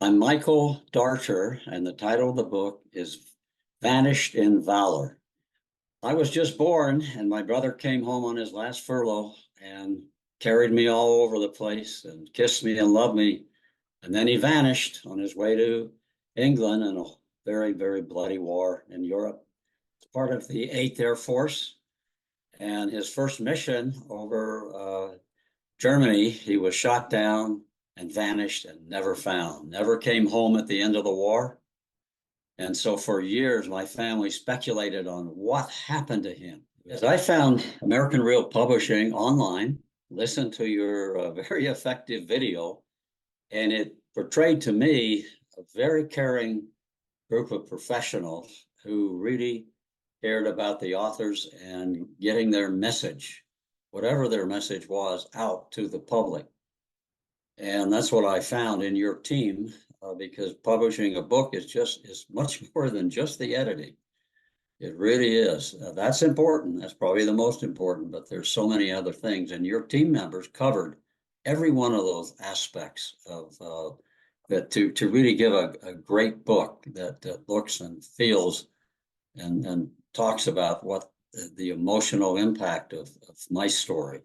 I'm Michael Darcher, and the title of the book is Vanished in Valor. I was just born, and my brother came home on his last furlough and carried me all over the place and kissed me and loved me. And then he vanished on his way to England in a very, very bloody war in Europe. It's part of the 8th Air Force. And his first mission over Germany, he was shot down and vanished and never found, never came home at the end of the war. And so for years, my family speculated on what happened to him. As I found American Real Publishing online, listened to your very effective video, and it portrayed to me a very caring group of professionals who really cared about the authors and getting their message, whatever their message was, out to the public. And that's what I found in your team, because publishing a book is much more than just the editing. It really is. That's important. That's probably the most important, but there's so many other things. And your team members covered every one of those aspects of that to really give a great book that looks and feels and talks about what the emotional impact of my story.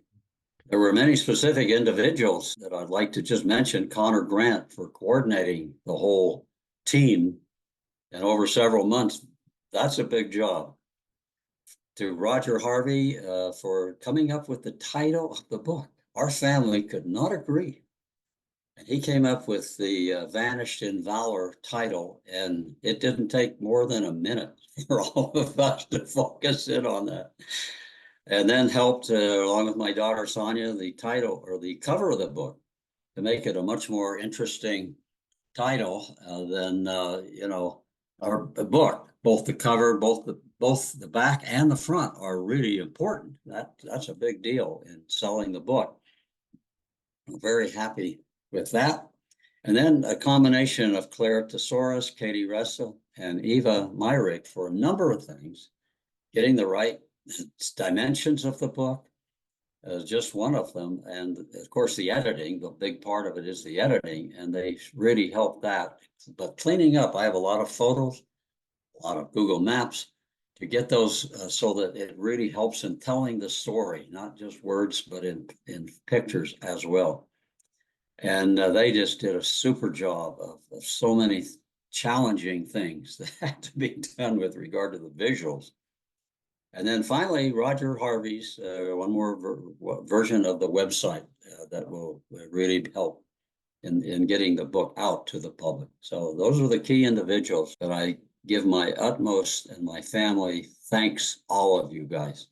There were many specific individuals that I'd like to just mention. Connor Grant for coordinating the whole team and over several months. That's a big job. To Roger Harvey for coming up with the title of the book. Our family could not agree. And he came up with the Vanished in Valor title, and it didn't take more than a minute for all of us to focus in on that. And then helped, along with my daughter Sonia, the title or the cover of the book to make it a much more interesting title than our book. Both the cover, both the back and the front are really important. That's a big deal in selling the book. I'm very happy with that. And then a combination of Claire Tesauris, Katie Ressa, and Eva Myrick for a number of things, getting the right dimensions of the book is just one of them. And of course, the editing, the big part of it is the editing, and they really help that. But cleaning up, I have a lot of photos, a lot of Google Maps to get those so that it really helps in telling the story, not just words, but in pictures as well. And they just did a super job of so many challenging things that had to be done with regard to the visuals. And then finally, Roger Harvey's one more version of the website that will really help in getting the book out to the public. So those are the key individuals that I give my utmost, and my family thanks all of you guys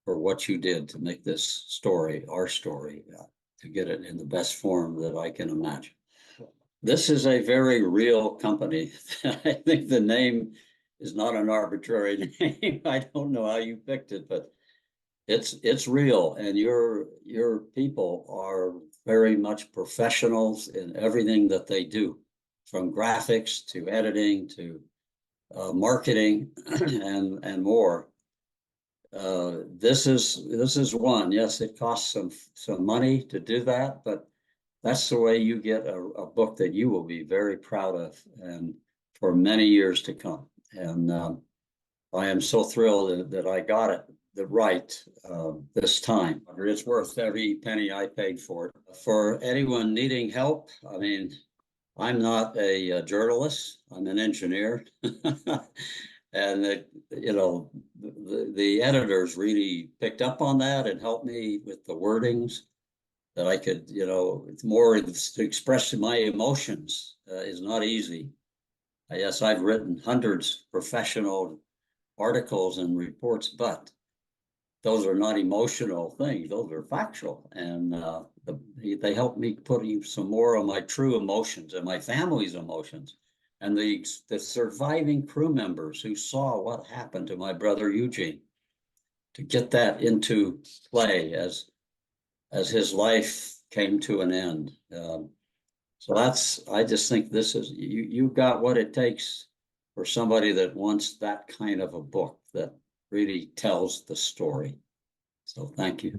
for what you did to make this story, our story, to get it in the best form that I can imagine. This is a very real company. I think the name is not an arbitrary name. I don't know how you picked it, but it's real, and your people are very much professionals in everything that they do, from graphics to editing to marketing and more. This is one. Yes, it costs some money to do that, but that's the way you get a book that you will be very proud of and for many years to come. And I am so thrilled that I got it right this time. It's worth every penny I paid for it. For anyone needing help, I mean, I'm not a journalist. I'm an engineer. And the editors really picked up on that and helped me with the wordings that I could, it's more to express my emotions is not easy. Yes, I've written hundreds of professional articles and reports, but those are not emotional things. Those are factual. And they helped me put some more of my true emotions and my family's emotions. And the surviving crew members who saw what happened to my brother Eugene, to get that into play as his life came to an end. So I just think this is, you got what it takes for somebody that wants that kind of a book that really tells the story. So thank you.